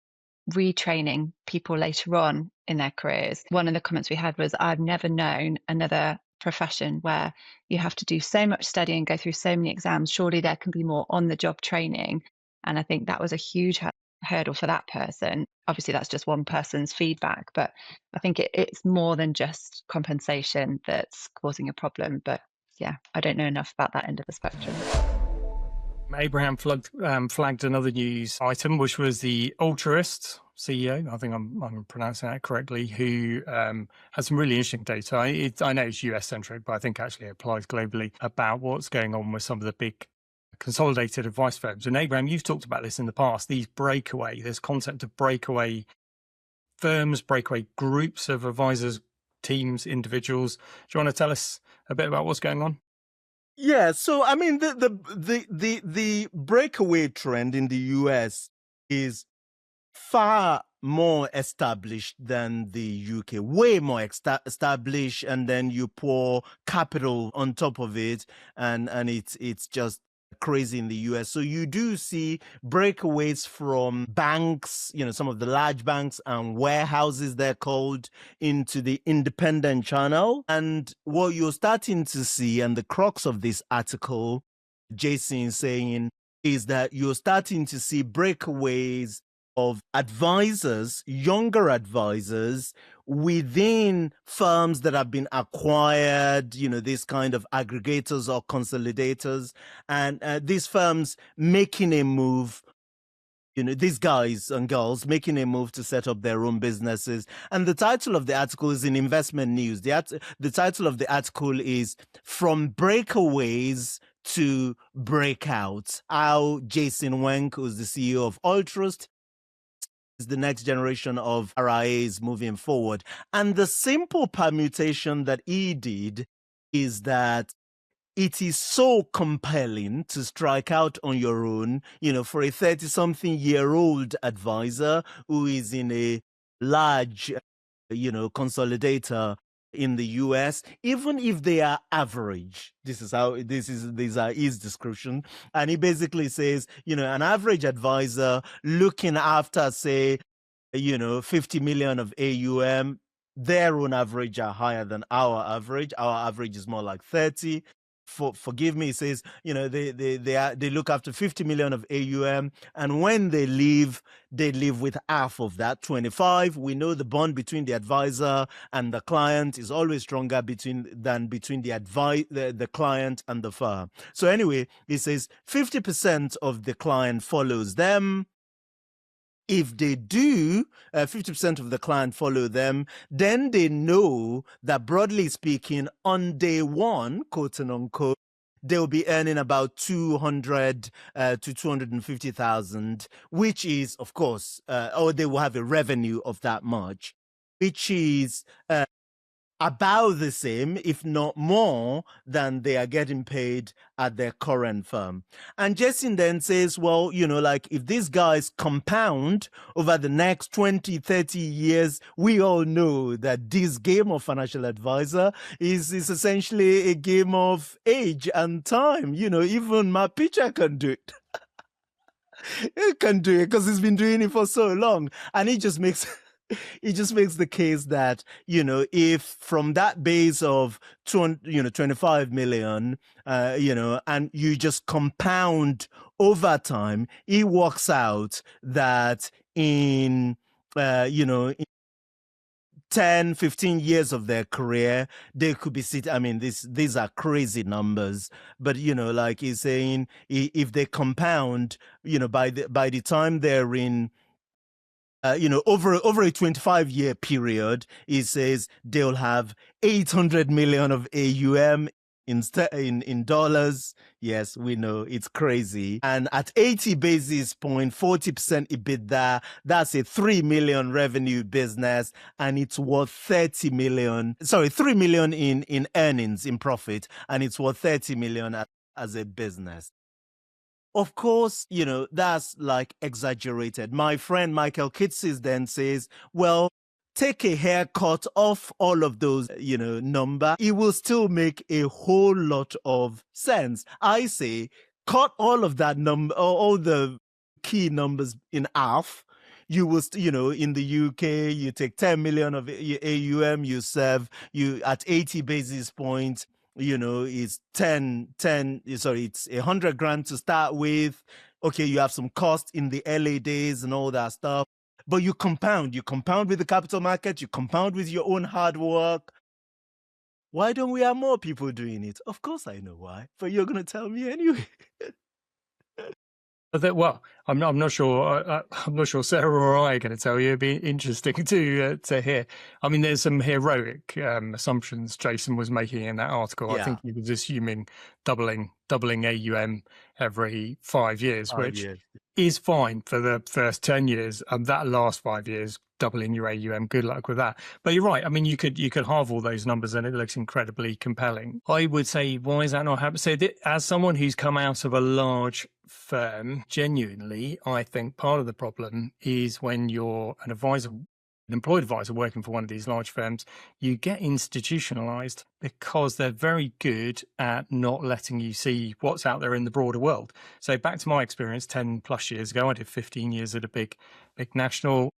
[SPEAKER 3] retraining people later on in their careers, one of the comments we had was, I've never known another profession where you have to do so much study and go through so many exams. Surely there can be more on the job training. And I think that was a huge hurdle for that person. Obviously, that's just one person's feedback, but I think it's more than just compensation that's causing a problem. But yeah, I don't know enough about that end of the spectrum.
[SPEAKER 2] Abraham flagged another news item, which was the Altruist CEO, I think I'm pronouncing that correctly, who has some really interesting data. I know it's US-centric, but I think actually it applies globally about what's going on with some of the big consolidated advice firms. And Abraham, you've talked about this in the past, this concept of breakaway firms, breakaway groups of advisors, teams, individuals. Do you want to tell us a bit about what's going on?
[SPEAKER 1] Yeah, so I mean the breakaway trend in the US is far more established than the UK, way more established, and then you pour capital on top of it, and it's just crazy in the US. So you do see breakaways from banks, some of the large banks and warehouses, they're called, into the independent channel. And what you're starting to see, and the crux of this article, Jason is saying, is that you're starting to see breakaways of advisors, younger advisors, within firms that have been acquired, these kind of aggregators or consolidators, and these firms making a move, these guys and girls making a move to set up their own businesses. And the title of the article is in Investment News. The title of the article is From Breakaways to Breakouts, how Jason Wenk, who's the CEO of Altruist, is the next generation of RIAs moving forward. And the simple permutation that he did is that it is so compelling to strike out on your own, for a 30-something-year-old advisor who is in a large, consolidator in the US, even if they are average. These are his description. And he basically says, an average advisor looking after, say, 50 million of AUM, their own average are higher than our average. Our average is more like 30. Forgive me, he says, they look after 50 million of AUM, and when they leave with half of that, 25. We know the bond between the advisor and the client is always stronger than between the client and the firm. So anyway, he says 50% of the client follows them. If they do, 50% of the client follow them, then they know that, broadly speaking, on day one, quote and unquote, they'll be earning about 200 to 250,000, which is, of course, or they will have a revenue of that much, which is about the same, if not more, than they are getting paid at their current firm. And Jason then says, well, if these guys compound over the next 20, 30 years, we all know that this game of financial advisor is essentially a game of age and time. Even my pitcher can do it. He can do it because he's been doing it for so long. And it just makes the case that, if from that base of 25 million, and you just compound over time, it works out that in 10, 15 years of their career, they could be sitting. I mean, these are crazy numbers, but like he's saying, if they compound, by the time they're in, over a 25-year period, he says they'll have 800 million of AUM in dollars. Yes, we know it's crazy. And at 80 basis point, 40% EBITDA, that's a 3 million revenue business, and it's worth 3 million in earnings, in profit, and it's worth 30 million as a business. Of course, that's like exaggerated. My friend Michael Kitsis then says, well, take a haircut off all of those, number. It will still make a whole lot of sense. I say, cut all of that number, all the key numbers in half. You will, in the UK, you take 10 million of AUM, you at 80 basis points, it's it's 100 grand to start with. Okay, you have some cost in the LA days and all that stuff, but you compound with the capital market, you compound with your own hard work. Why don't we have more people doing it? Of course I know why, but you're going to tell me anyway.
[SPEAKER 2] Well, I'm not sure. I'm not sure Sarah or I are going to tell you. It'd be interesting to hear. I mean, there's some heroic assumptions Jason was making in that article.
[SPEAKER 1] Yeah.
[SPEAKER 2] I think he was assuming doubling AUM every 5 years, which is fine for the first 10 years. That last 5 years, doubling your AUM, good luck with that. But you're right. I mean, you could halve all those numbers and it looks incredibly compelling. I would say, why is that not happening? So as someone who's come out of a large firm, genuinely, I think part of the problem is when you're an employed advisor working for one of these large firms, you get institutionalized because they're very good at not letting you see what's out there in the broader world. So back to my experience 10 plus years ago, I did 15 years at a big national.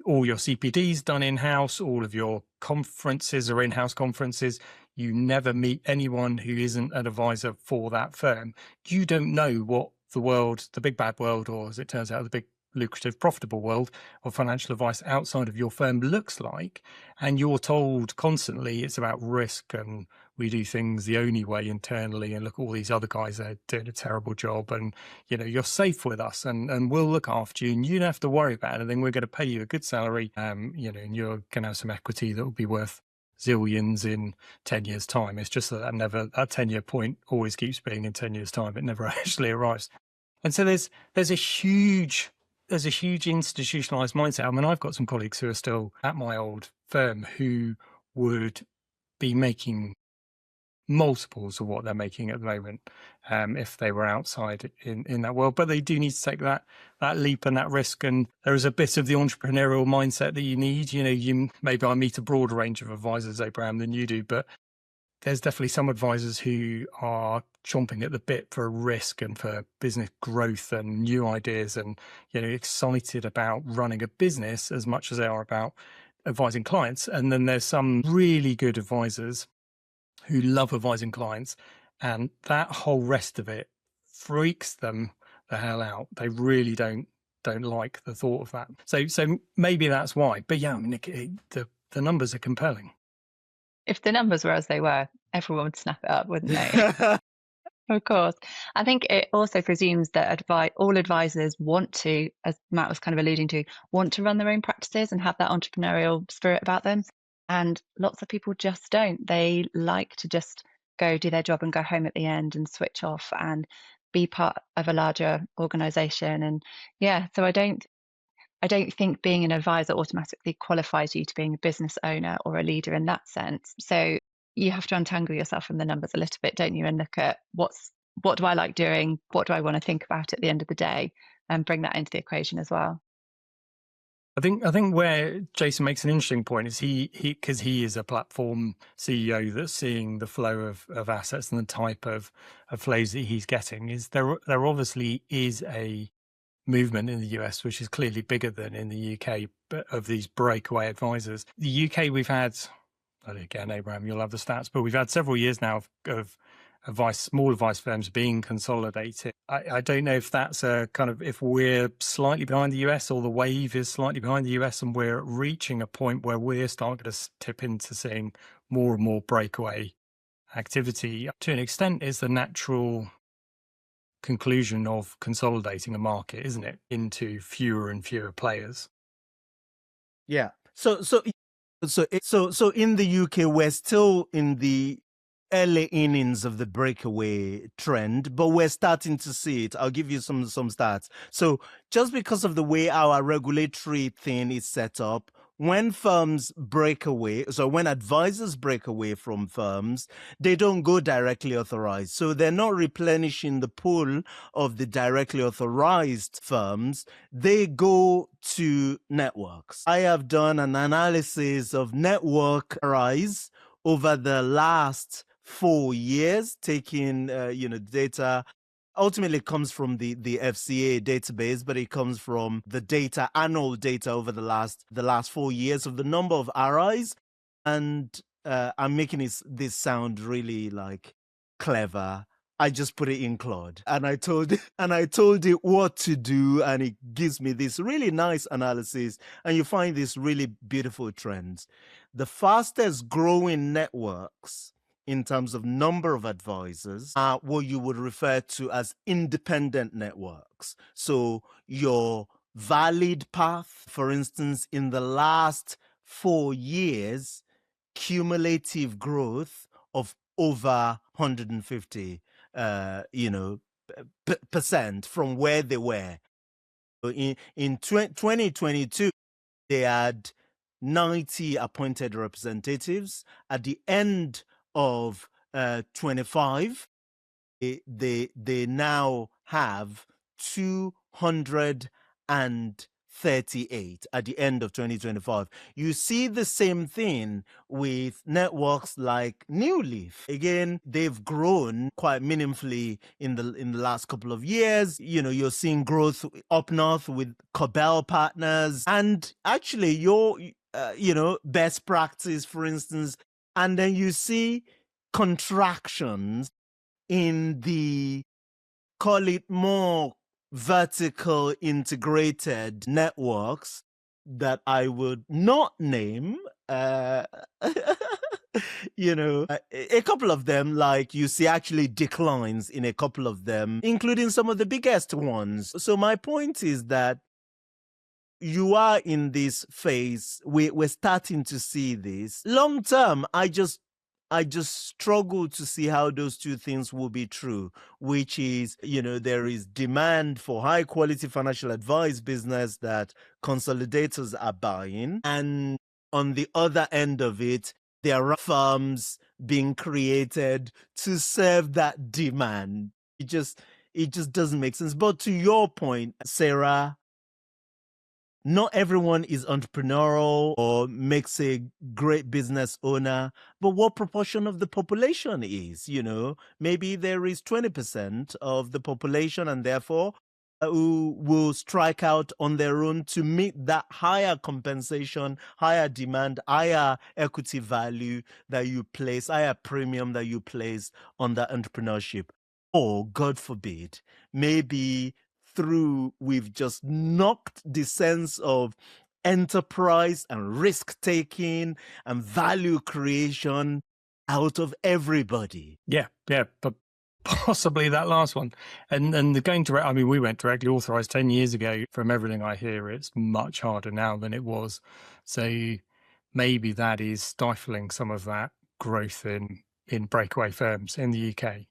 [SPEAKER 2] All your CPDs done in-house, all of your conferences are in-house conferences. You never meet anyone who isn't an advisor for that firm. You don't know what the world, the big bad world, or as it turns out, the big lucrative, profitable world of financial advice outside of your firm looks like. And you're told constantly it's about risk and we do things the only way internally, and look, all these other guys are doing a terrible job, and you're safe with us and we'll look after you and you don't have to worry about anything. We're going to pay you a good salary, and you're going to have some equity that will be worth zillions in 10 years time. It's just that 10-year point always keeps being in 10 years time. It never actually arrives. And so there's a huge institutionalized mindset. I mean, I've got some colleagues who are still at my old firm who would be making multiples of what they're making at the moment if they were outside in that world. But they do need to take that leap and that risk. And there is a bit of the entrepreneurial mindset that you need. Maybe I meet a broader range of advisors, Abraham, than you do, but there's definitely some advisors who are chomping at the bit for risk and for business growth and new ideas, and excited about running a business as much as they are about advising clients. And then there's some really good advisors who love advising clients, and that whole rest of it freaks them the hell out. They really don't like the thought of that. So maybe that's why. But yeah, I mean, the numbers are compelling.
[SPEAKER 3] If the numbers were as they were, everyone would snap it up, wouldn't they? Of course. I think it also presumes that all advisors want to, as Matt was kind of alluding to, want to run their own practices and have that entrepreneurial spirit about them. And lots of people just don't. They like to just go do their job and go home at the end and switch off and be part of a larger organization. And yeah, so I don't think being an advisor automatically qualifies you to being a business owner or a leader in that sense. So you have to untangle yourself from the numbers a little bit, don't you? And look at what do I like doing? What do I want to think about at the end of the day? And bring that into the equation as well.
[SPEAKER 2] I think where Jason makes an interesting point is because he is a platform CEO that's seeing the flow of assets and the type of flows that he's getting. Is there obviously is a movement in the US, which is clearly bigger than in the UK, but of these breakaway advisors. The UK, we've had, again, Abraham, you'll have the stats, but we've had several years now of small advice firms being consolidated. I don't know if that's a kind of, if we're slightly behind the US or the wave is slightly behind the US and we're reaching a point where we're starting to tip into seeing more and more breakaway activity. To an extent, is the natural conclusion of consolidating a market, isn't it, into fewer and fewer players?
[SPEAKER 1] Yeah. So in the UK, we're still in the early innings of the breakaway trend, but we're starting to see it. I'll give you some stats. So just because of the way our regulatory thing is set up, when firms break away, so when advisors break away from firms, they don't go directly authorized. So they're not replenishing the pool of the directly authorized firms. They go to networks. I have done an analysis of network rise over the last 4 years, taking data. Ultimately comes from the FCA database, but it comes from the annual data over the last 4 years of the number of RIs. And I'm making this sound really like clever. I just put it in Claude and I told it what to do, and it gives me this really nice analysis, and you find these really beautiful trends. The fastest growing networks in terms of number of advisors are what you would refer to as independent networks. So your valid path, for instance, in the last 4 years, cumulative growth of over 150 percent from where they were. In 2022, they had 90 appointed representatives. At the end of 25, they now have 238 at the end of 2025. You see the same thing with networks like New Leaf. Again, they've grown quite meaningfully in the last couple of years. You're seeing growth up north with Cobell Partners, and actually your best practice, for instance, and then you see contractions in the, call it, more vertical integrated networks that I would not name. A couple of them, like you see actually declines in a couple of them, including some of the biggest ones. So my point is that you are in this phase. We're starting to see this. Long term, I just struggle to see how those two things will be true, which is, there is demand for high quality financial advice business that consolidators are buying. And on the other end of it, there are firms being created to serve that demand. It just doesn't make sense. But to your point, Sarah, not everyone is entrepreneurial or makes a great business owner, but what proportion of the population is? Maybe there is 20% of the population, and therefore who will strike out on their own to meet that higher compensation, higher demand, higher equity value that you place, higher premium that you place on that entrepreneurship. Or, God forbid, maybe we've just knocked the sense of enterprise and risk taking and value creation out of everybody.
[SPEAKER 2] Yeah, but possibly that last one. And the going direct, I mean, we went directly authorized 10 years ago. From everything I hear, it's much harder now than it was. So maybe that is stifling some of that growth in breakaway firms in the UK.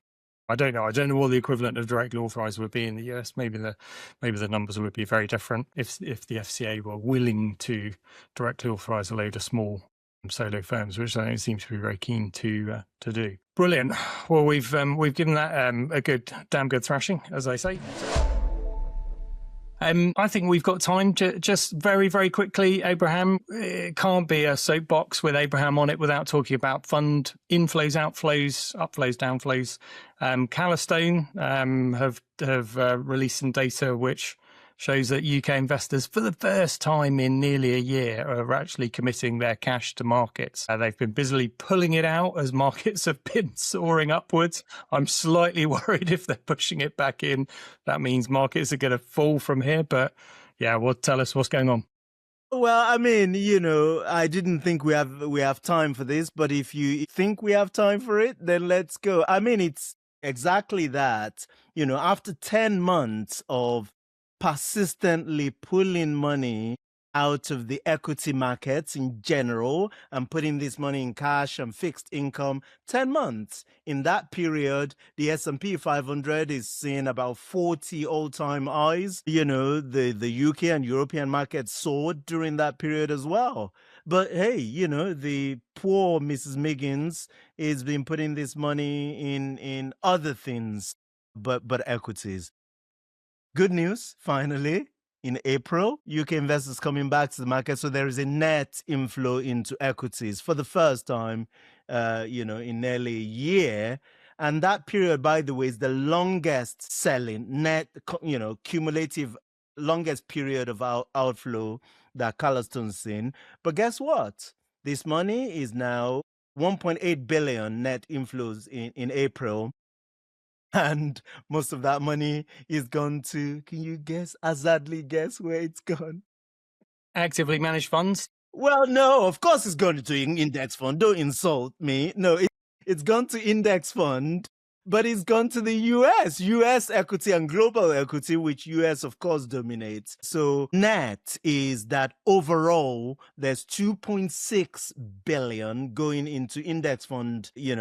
[SPEAKER 2] I don't know. I don't know what the equivalent of directly authorized would be in the US. Maybe the numbers would be very different if the FCA were willing to directly authorize a load of small solo firms, which I don't seem to be very keen to do. Brilliant. Well, we've given that a damn good thrashing, as I say. I think we've got time to just very, very quickly, Abraham, it can't be a soapbox with Abraham on it without talking about fund inflows, outflows, upflows, downflows. Calastone have released some data which shows that UK investors, for the first time in nearly a year, are actually committing their cash to markets. They've been busily pulling it out as markets have been soaring upwards. I'm slightly worried if they're pushing it back in, that means markets are going to fall from here. But yeah, tell us what's going on.
[SPEAKER 1] Well, I mean, I didn't think we have time for this, but if you think we have time for it, then let's go. I mean, it's exactly that. After 10 months of persistently pulling money out of the equity markets in general and putting this money in cash and fixed income, 10 months. In that period, the S&P 500 is seeing about 40 all-time highs. The UK and European markets soared during that period as well. But hey, the poor Mrs. Miggins has been putting this money in other things, but equities. Good news, finally, in April, UK investors coming back to the market. So there is a net inflow into equities for the first time, in nearly a year. And that period, by the way, is the longest selling net, cumulative longest period of outflow that Calastone's seen. But guess what? This money is now 1.8 billion net inflows in April. And most of that money is gone to, can you guess, hazardly guess where it's gone?
[SPEAKER 2] Actively managed funds?
[SPEAKER 1] Well, no, of course it's gone to index fund. Don't insult me. No, it's gone to index fund, but it's gone to the US equity and global equity, which US, of course, dominates. So net is that overall, there's 2.6 billion going into index fund, in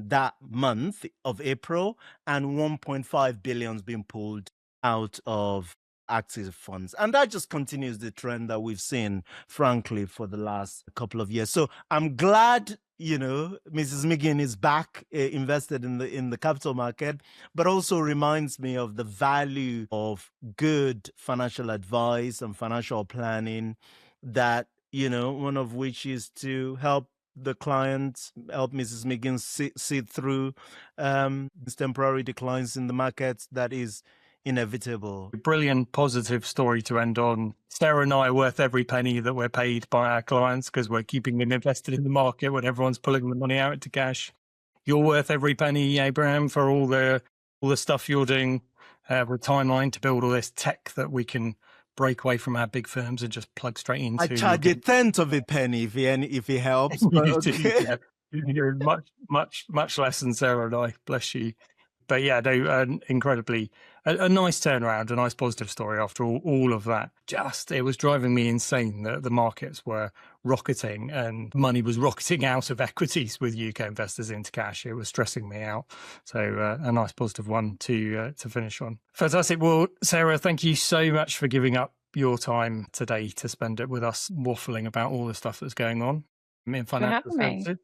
[SPEAKER 1] that month of April, and 1.5 billion's been pulled out of active funds. And that just continues the trend that we've seen, frankly, for the last couple of years. So I'm glad, Mrs. Megan is back invested in the capital market, but also reminds me of the value of good financial advice and financial planning that, one of which is to help the client, help Mrs. Megan sit through these temporary declines in the markets that is inevitable.
[SPEAKER 2] Brilliant positive story to end on. Sarah and I are worth every penny that we're paid by our clients because we're keeping them invested in the market when everyone's pulling the money out into cash. You're worth every penny, Abraham, for all the stuff you're doing with Timeline to build all this tech that we can break away from our big firms and just plug straight into.
[SPEAKER 1] I charge a tenth of a penny if it helps. But okay.
[SPEAKER 2] Yeah. You're much less than Sarah and I. Bless you. But yeah, incredibly a nice turnaround, a nice positive story after all of that. It was driving me insane that the markets were rocketing and money was rocketing out of equities with UK investors into cash. It was stressing me out. So a nice positive one to finish on. Fantastic. Well, Sarah, thank you so much for giving up your time today to spend it with us waffling about all the stuff that's going on in financial services.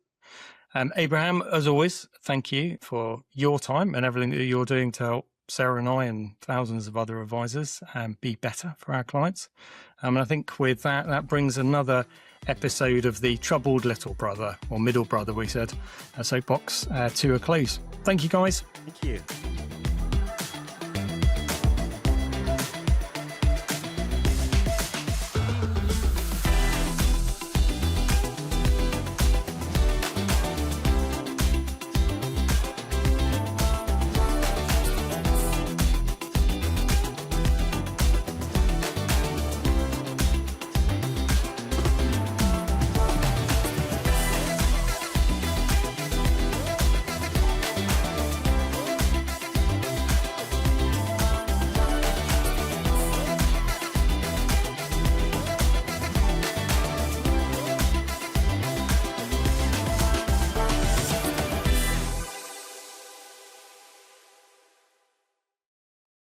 [SPEAKER 2] Abraham, as always, thank you for your time and everything that you're doing to help Sarah and I and thousands of other advisors be better for our clients. And I think with that brings another episode of the Troubled Little Brother, or Middle Brother, we said, SoapBox, to a close. Thank you, guys.
[SPEAKER 1] Thank you.